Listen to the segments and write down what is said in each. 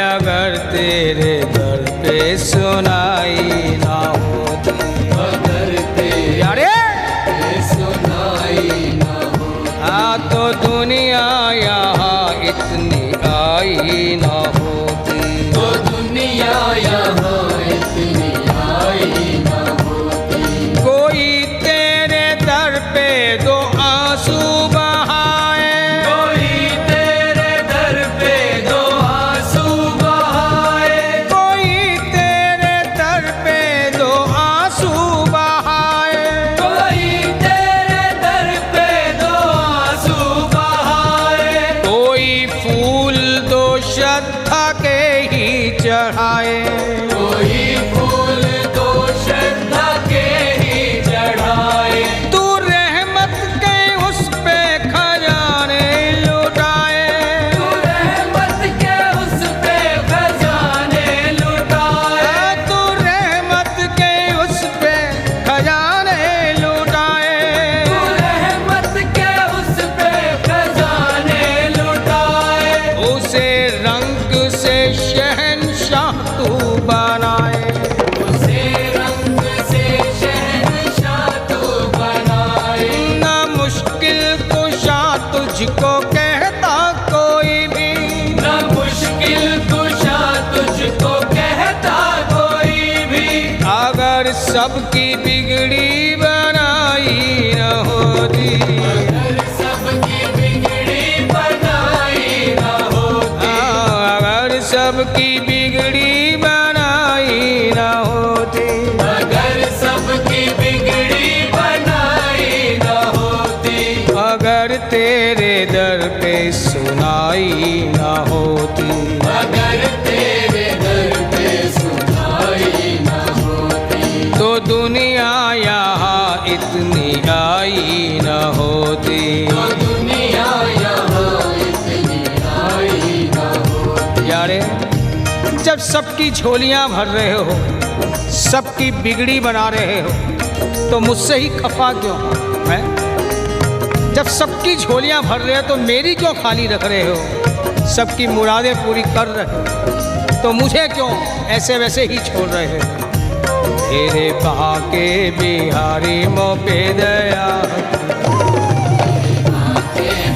अगर तेरे दर पे सुनाई ना होती, अगर तेरे सुनाई ना होती, हाँ तो दुनिया यहाँ इतनी आई ना होती, तो दुनिया यहाँ इतनी आई ना होती। कोई तेरे दर पे दो आंसू बहाए, कोई तेरे दर पे दो आंसू बहाए, कोई तेरे दर पे दो आंसू बहाए, कोई तेरे दर पे दो आंसू बहाए, कोई फूल दो श्रद्धा के ही चढ़ाए, कोई फूल तो श्रद्धा के ही चढ़ाए, तू रहमत के उस पे खजाने लुटाए, तू रहमत के उस पे खजाने लुटाए, तू रहमत के उस पे खजाने लुटाए, तू रहमत के उस पे खजाने लुटाए, उसे रंग से शहंशाह तू बनाए, उसे रंग से शहंशाह तू बनाए, ना मुश्किल कुशा तुझको कहता कोई भी, न मुश्किल कुशा तुझको कहता कोई भी, अगर सबकी बिगड़ी बनाई न होती, अगर सबकी बिगड़ी बनाई ना होती, अगर सबकी बिगड़ी बनाई न होती, अगर सबकी बिगड़ी बनाई ना होती, अगर तेरे दर पे सुनाई न होती, अगर तेरे दर पे सुनाई ना होती, तो दुनिया यहाँ इतनी आई न होती। तो दुनिया यहाँ इतनी आई ना होती। यारे जब सबकी झोलियां भर रहे हो, सबकी बिगड़ी बना रहे हो, तो मुझसे ही खफा क्यों है? जब सबकी झोलियां भर रहे हो तो मेरी क्यों खाली रख रहे हो? सबकी मुरादें पूरी कर रहे हो तो मुझे क्यों ऐसे वैसे ही छोड़ रहे हो? तेरे बाके बिहारी मोह पे दया,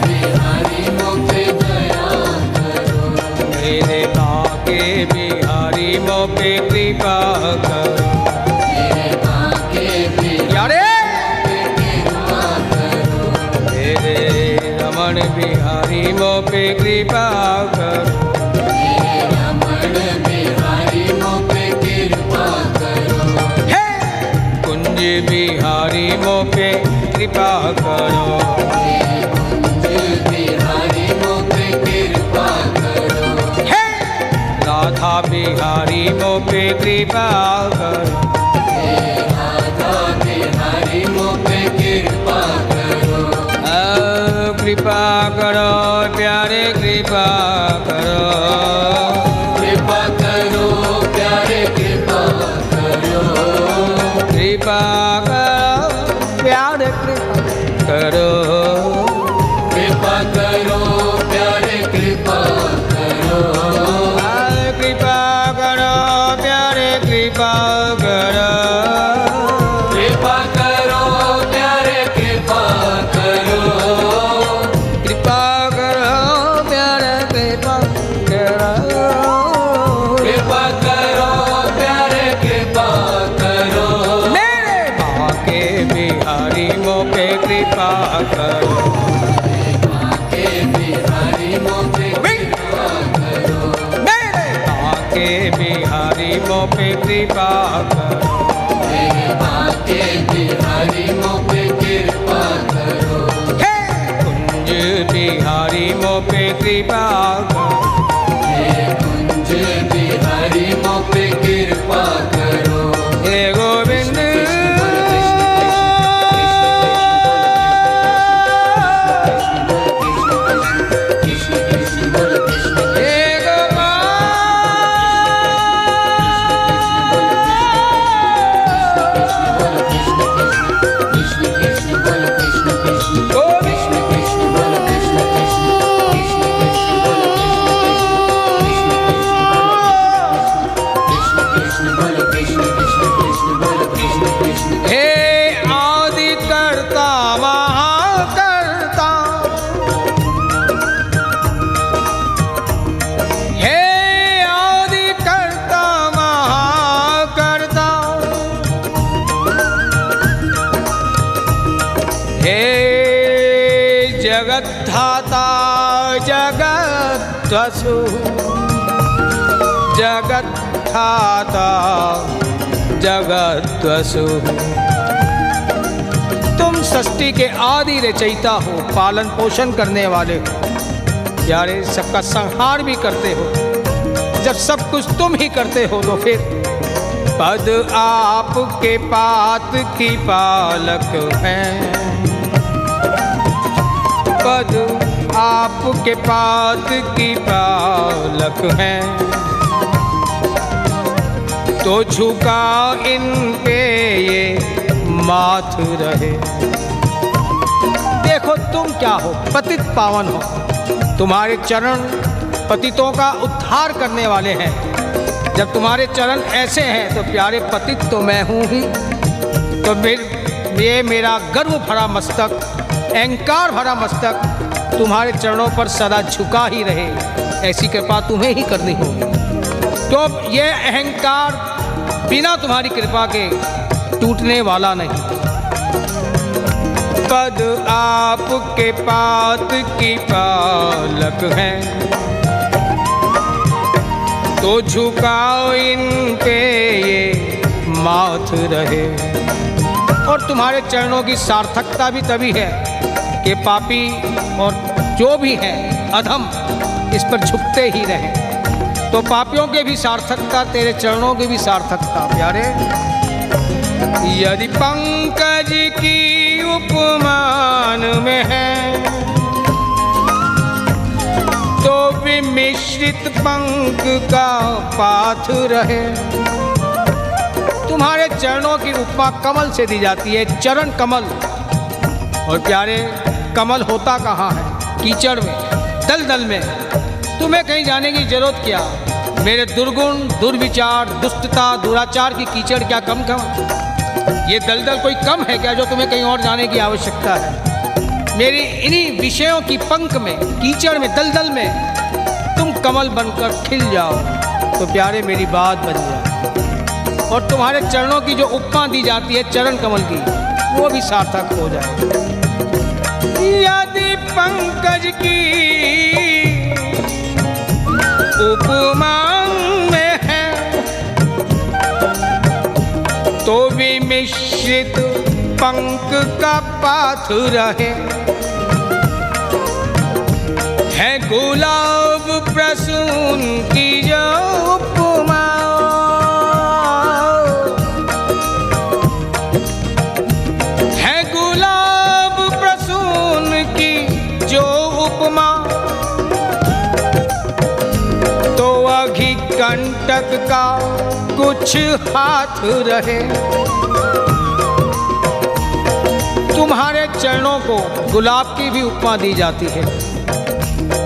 बिहारी मोह पे दया करो, तेरे बाके बिहारी मोह पे कृपा करो। तेरे बाके यारे कृपा करो, तेरे रमण बिहारी मोह पे कृपा करो, तेरे रमण बिहारी मोह पे कृपा करो, हे कुंज बिहारी मोह पे कृपा करो, तेरे कुंज बिहारी मोह पे कृपा करो, हे राधा बिहारी मोह पे कृपा करो, तेरे राधा बिहारी मोह पे कृपा करो, कृपा करो प्यारे कृपा करो, कृपा करो प्यारे कृपा करो, कृपा करो प्यारे कृपा करो, कृपा करो प्यारे कृपा करो, कृपा करो प्यारे कृपा करो, कृपा करो प्यारे कृपा करो, कृपा करो प्यारे कृपा करो, कृपा करो प्यारे कृपा करो, मेरे बाके बिहारी मोह पे कृपा करो, बाके बिहारी मोह पे कृपा करो, मेरे बाके बिहारी मोह पे कृपा करो, मेरे बाके बिहारी मोह पे कृपा करो, हे कुंज बिहारी मोह पे कृपा करो, हे कुंज बिहारी मोह पे कृपा करो, हे गोविंद कृष्ण कृष्ण बोलो कृष्ण, हे गोपाल कृष्ण कृष्ण बोलो कृष्ण कृष्ण, गोविंद कृष्ण कृष्ण बोलो कृष्ण कृष्ण, कृष्ण कृष्ण बोलो कृष्ण जगद्धाता जगद्वसु जगद्धाता जगद्वसु। तुम सृष्टि के आदि रचयिता हो, पालन पोषण करने वाले हो, यारे सबका संहार भी करते हो। जब सब कुछ तुम ही करते हो तो फिर पद आपके पात की पालक है, पद आपके पात की पालक है, तो झुका इन पे ये माथ रहे। देखो तुम क्या हो, पतित पावन हो, तुम्हारे चरण पतितों का उद्धार करने वाले हैं। जब तुम्हारे चरण ऐसे हैं तो प्यारे पतित तो मैं हूँ ही, तो ये मेरा गर्व भरा मस्तक, अहंकार भरा मस्तक तुम्हारे चरणों पर सदा झुका ही रहे, ऐसी कृपा तुम्हें ही करनी होगी। तो ये अहंकार बिना तुम्हारी कृपा के टूटने वाला नहीं। पद आपके पात की पालक है, तो झुकाओ इन पे ये माथ रहे। और तुम्हारे चरणों की सार्थकता भी तभी है कि पापी और जो भी है अधम इस पर झुकते ही रहे। तो पापियों के भी सार्थकता, तेरे चरणों की भी सार्थकता प्यारे। यदि पंकज की उपमान में है तो विमिश्रित पंख का पाथ रहे। तुम्हारे चरणों की उपमा कमल से दी जाती है, चरण कमल। और प्यारे कमल होता कहाँ है? कीचड़ में, दलदल में। तुम्हें कहीं जाने की जरूरत क्या? मेरे दुर्गुण, दुर्विचार, दुष्टता, दुराचार की कीचड़ क्या कम ये दलदल कोई कम है क्या जो तुम्हें कहीं और जाने की आवश्यकता है? मेरी इन्हीं विषयों की पंख में, कीचड़ में, दलदल में तुम कमल बनकर खिल जाओ तो प्यारे मेरी बात बन जाए। और तुम्हारे चरणों की जो उपमा दी जाती है चरण कमल की, वो भी सार्थक हो जाए। यदि पंकज की उपमा में है तो विमिश्रित पंख का पाथ रहे। है गुलाब प्रसून की जो उपमा, है गुलाब प्रसून की जो उपमा, तो अघी कंटक का कुछ हाथ रहे। तुम्हारे चरणों को गुलाब की भी उपमा दी जाती है।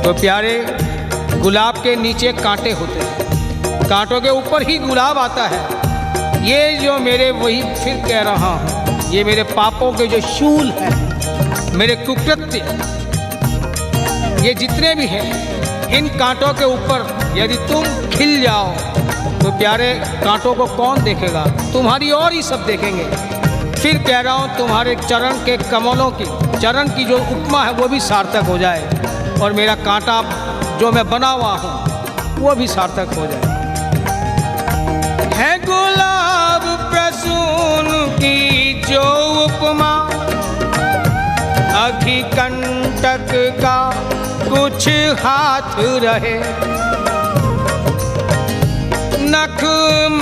तो प्यारे गुलाब के नीचे कांटे होते हैं, कांटों के ऊपर ही गुलाब आता है। ये जो मेरे, वही फिर कह रहा हूँ, ये मेरे पापों के जो शूल हैं, मेरे कुकृत्य, ये जितने भी हैं, इन कांटों के ऊपर यदि तुम खिल जाओ तो प्यारे कांटों को कौन देखेगा? तुम्हारी और ही सब देखेंगे। फिर कह रहा हूँ तुम्हारे चरण के कमलों की, चरण की जो उपमा है वो भी सार्थक हो जाए, और मेरा कांटा जो मैं बना हुआ हूँ वो भी सार्थक हो जाए। है गुलाब प्रसून की जो उपमा, अघी कंटक का कुछ हाथ रहे। नख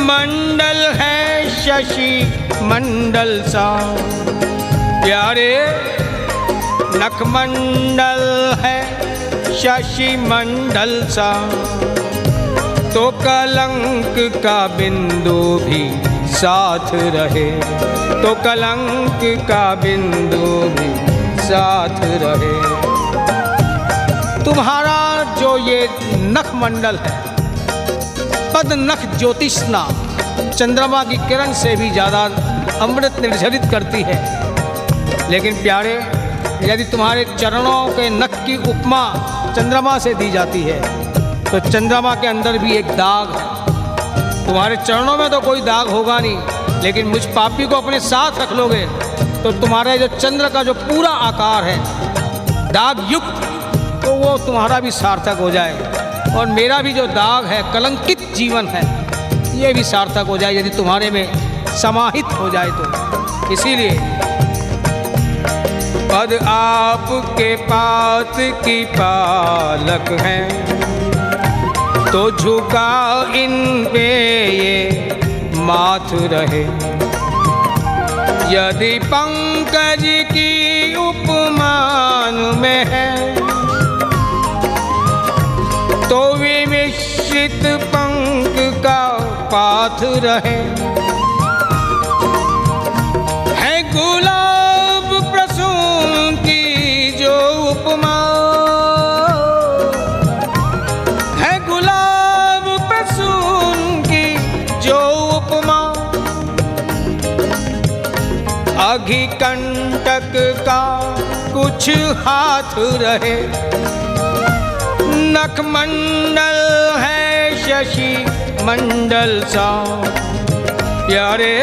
मंडल है शशि मंडल सा, प्यारे नख मंडल है शशि मंडल सा, तो कलंक का बिंदु भी साथ रहे। तो कलंक का बिंदु भी साथ रहे। तुम्हारा जो ये नख मंडल है, पद नख ज्योतिष्ना, चंद्रमा की किरण से भी ज़्यादा अमृत निर्झरित करती है। लेकिन प्यारे यदि तुम्हारे चरणों के नख की उपमा चंद्रमा से दी जाती है तो चंद्रमा के अंदर भी एक दाग है। तुम्हारे चरणों में तो कोई दाग होगा नहीं, लेकिन मुझ पापी को अपने साथ रख लोगे तो तुम्हारे जो चंद्र का जो पूरा आकार है दाग युक्त, तो वो तुम्हारा भी सार्थक हो जाए, और मेरा भी जो दाग है, कलंकित जीवन है, ये भी सार्थक हो जाए यदि तुम्हारे में समाहित हो जाए तो। इसीलिए पद आपके पात की पालक हैं, तो झुका इन पे ये माथ रहे। यदि पंकज की उपमान में है, तो विमिश्रित पंख का पाथ रहे। है गुलाब प्रसून की जो उपमा, है गुलाब प्रसून की जो उपमा, अघिकंटक का कुछ हाथ रहे। नखमंडल है शशि मंडल सा प्यारे,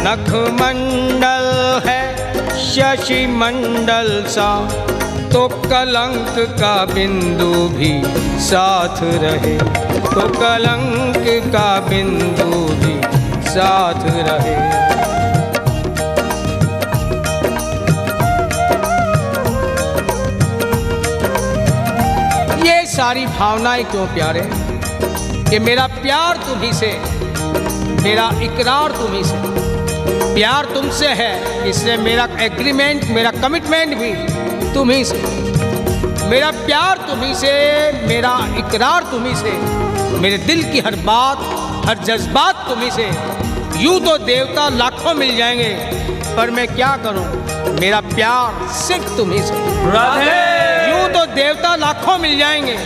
नखमंडल है शशि मंडल सा, तो कलंक का बिंदु भी साथ रहे, तो कलंक का बिंदु भी साथ रहे। ये सारी भावनाएं क्यों प्यारे, कि मेरा प्यार तुम्ही से, मेरा इकरार तुम्ही से, प्यार तुमसे है, इसलिए मेरा एग्रीमेंट, मेरा कमिटमेंट भी तुम्ही से, मेरा प्यार तुम्ही से, मेरा इकरार तुम्ही से, मेरे दिल की हर बात, हर जज्बात तुम्ही से। यूं तो देवता लाखों मिल जाएंगे, पर मैं क्या करूं, मेरा प्यार सिर्फ तुम्ही से। राधे। यूं तो देवता लाखों मिल जाएंगे,